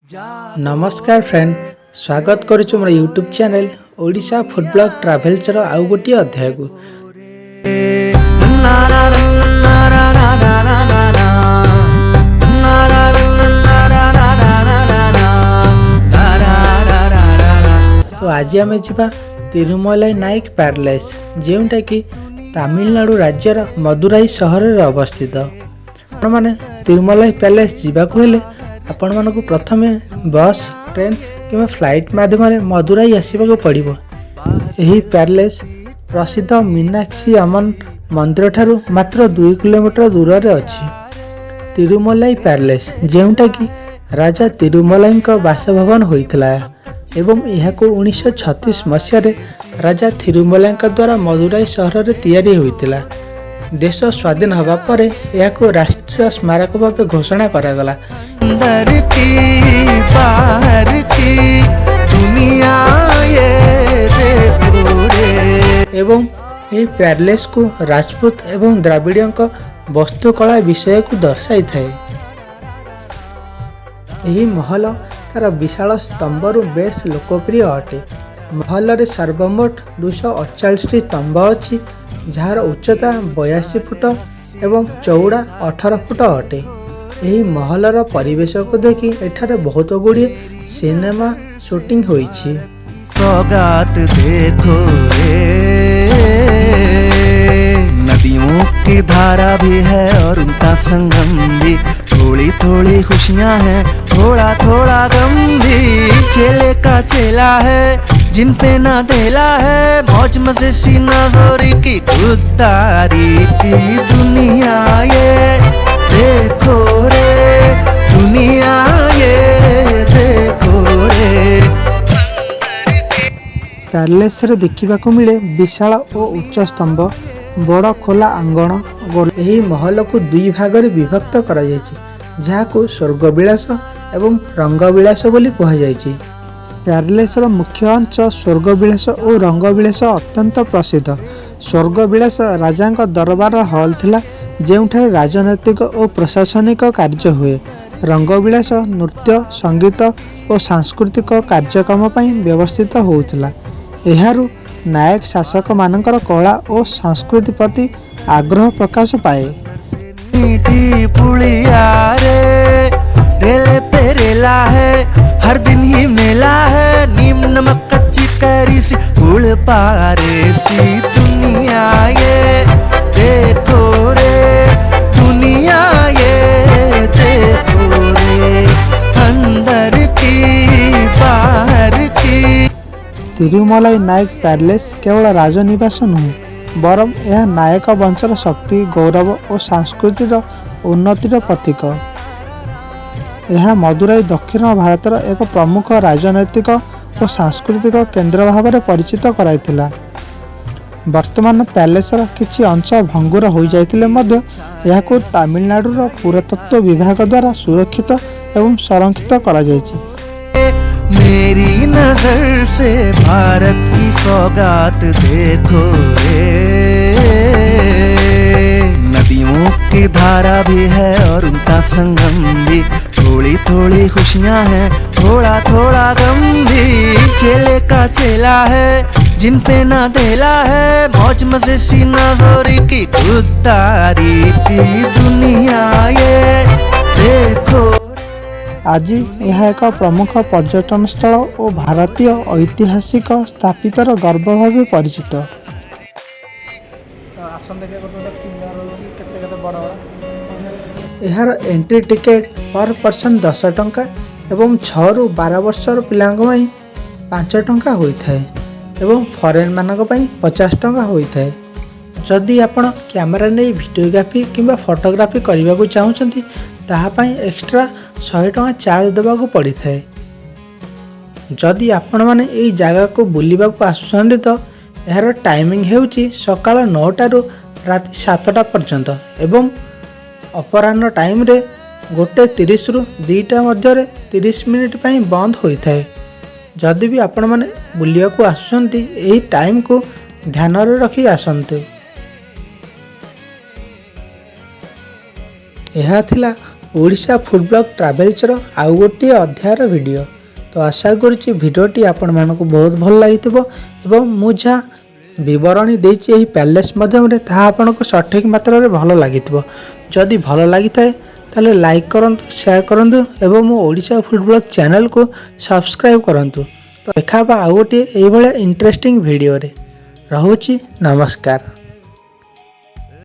नमस्कार फ्रेंड, स्वागत करुछु मोर YouTube channel Odisha food blog travels रो आउ गोटी अध्याय को। तो आज आम जा तिरुमलाई नाइक पैलेस जोटा कि तमिलनाडु राज्यर मदुराई सहर में अवस्थित। आपने तिरुमलाई पैलेस जावाक हेले आपण मानक प्रथमे बस ट्रेन कि फ्लाइट माध्यम मदुराई आसवाक पड़ो। यही पैलेस प्रसिद्ध मीनाक्षी अम्मन मंदिर ठारू मात्र 2 किलोमीटर दूर रे अछि। तिरुमलाई पैलेस जोटा कि राजा तिरुमलाई बासभवन होइतला एवं यह 1936 मसीह राजा तिरुमलाई द्वारा मदुराई सहर में तैयारी होइतला। देश स्वाधीन हवा पर यह राष्ट्रीय स्मारक भाव घोषणा करागला। एवं यह पैलेस को राजपूत एवं द्राविड़ों का वस्तुकला विषय को दर्शाई थाए। यही महल तार विशाल स्तंभर बेस लोकप्रिय अटे। महल रे सर्वमोट 248 स्तंभ अच्छी जार उच्चता 82 फुट एवं चौड़ा 18 फुट अटे। यही महलर परिवेश को देखी एठारे बहुत गुड़िए सिनेमा शूटिंग होईछि। सौगात देखो नदियों की धारा भी है और उनका संगम भी। थोड़ी थोड़ी खुशियां हैं, थोड़ा थोड़ा गम भी। चेले का चेला है जिन पे ना देला है, मौज मजे सी नजोरी की खुदारी की दुनिया ये देखो रे, दुनिया ये देखो रे। पैलेस रे देखा मिले विशाल और उच्च स्तंभ, बड़ खोला आंगण। यही महल को 2 भाग में विभक्त करा जायछि, जहाको स्वर्गविलास एवं रंगविलास बोली कहा जायछि। पैलेस रो मुख्य अंश स्वर्गविलास और रंगविलास अत्यंत प्रसिद्ध। स्वर्गविलास राजा दरबार हॉल थिला, जेउठारे राजनैतिक और प्रशासनिक कार्य हुए। रंगविलास नृत्य, संगीत और सांस्कृतिक कार्यक्रम पई व्यवस्थित होउथिला। एहारु नायक शासक मानकर कला और संस्कृति प्रति आग्रह प्रकाश पाए। रेले पे रेला है, हर दिन ही मेला है। नीम नमक कच्ची कैरी सी गुड़ पारे सी दुनिया ये देखो रे, दुनिया ये देखो रे। अंदर की बाहर की। तिरुमलाई नायक पैलेस केवल राजनिवास नुहे, बरं यह नायक वंशर शक्ति, गौरव और सांस्कृतिर उन्नतिर प्रतीक। यह मदुराई दक्षिण भारतर एक प्रमुख राजनैतिक और सांस्कृतिक केंद्र भाव में परिचित कराइथिला। वर्तमान पैलेसर किछि अंश भंगुर हो जाइतिले मध्य यहाको तमिलनाडुर पुरातत्व विभाग द्वारा सुरक्षित एवं संरक्षित करा जायछि। मेरी नजर से भारत की सौगात देखो रे, नदियों की धारा भी है और उनका संगम भी। थोड़ी थोड़ी खुशियां हैं, थोड़ा थोड़ा गम भी। चेले का चेला है जिन पे ना देला है, मौज मजे सी नजोरी की खुदारी की दुनिया ये देखो। आज यह एक प्रमुख पर्यटन स्थल और भारतीय ऐतिहासिक स्थापितर गर्व भाव परिचित। यार एंट्री टिकेट पर पर्सन 10 टंका एवं 6 ରୁ 12 वर्षर पिलांको 5 टंका होइथाय एवं फॉरेन मानक 50 टंका होइथाय। जदि आपण कैमरा नहीं वीडियोग्राफी किंबा फोटोग्राफी करने को चाहते ताहापाई एक्स्ट्रा 100 टंका चार्ज देवाक पड़ी थाए। जदि आपण माने एई जगह को बुलिबा को आसुछन्ते तो यार टाइमिंग हेउची सकाळ 9टा ରୁ राति 7टा पर्यंत एवं अपराह्न टाइम रे 1:30 ରୁ 2टा मध्य 30 मिनिट पई बंद होइथाए। जदि भी आपण माने बुलिया को आसुछन्ती एही टाइम को ध्यान रे रखी आसन्ते। यह थिला ଓଡ଼ିଶା ଫୁଡ୍ ବ୍ଲଗ୍ ଟ୍ରାଭେଲ୍ସର ଆଉ ଗୋଟିଏ ଅଧ୍ୟାୟର ଭିଡ଼ିଓ। ତ ଆଶା କରୁଛି ଭିଡ଼ିଓଟି ଆପଣମାନଙ୍କୁ ବହୁତ ଭଲ ଲାଗିଥିବ ଏବଂ ମୁଁ ଯାହା ବିବରଣୀ ଦେଇଛି ଏହି ପ୍ୟାଲେସ୍ ମାଧ୍ୟମରେ ତାହା ଆପଣଙ୍କୁ ସଠିକ୍ ମାତ୍ରାରେ ଭଲ ଲାଗିଥିବ। ଯଦି ଭଲ ଲାଗିଥାଏ ତାହେଲେ ଲାଇକ୍ କରନ୍ତୁ, ସେୟାର କରନ୍ତୁ ଏବଂ ମୋ ଓଡ଼ିଶା ଫୁଡ୍ ବ୍ଲଗ୍ ଚ୍ୟାନେଲକୁ ସବସ୍କ୍ରାଇବ୍ କରନ୍ତୁ। ତ ଦେଖା ହେବା ଆଉ ଗୋଟିଏ ଏଇଭଳିଆ ଇଣ୍ଟରେଷ୍ଟିଂ ଭିଡ଼ିଓରେ। ରହୁଛି, ନମସ୍କାର।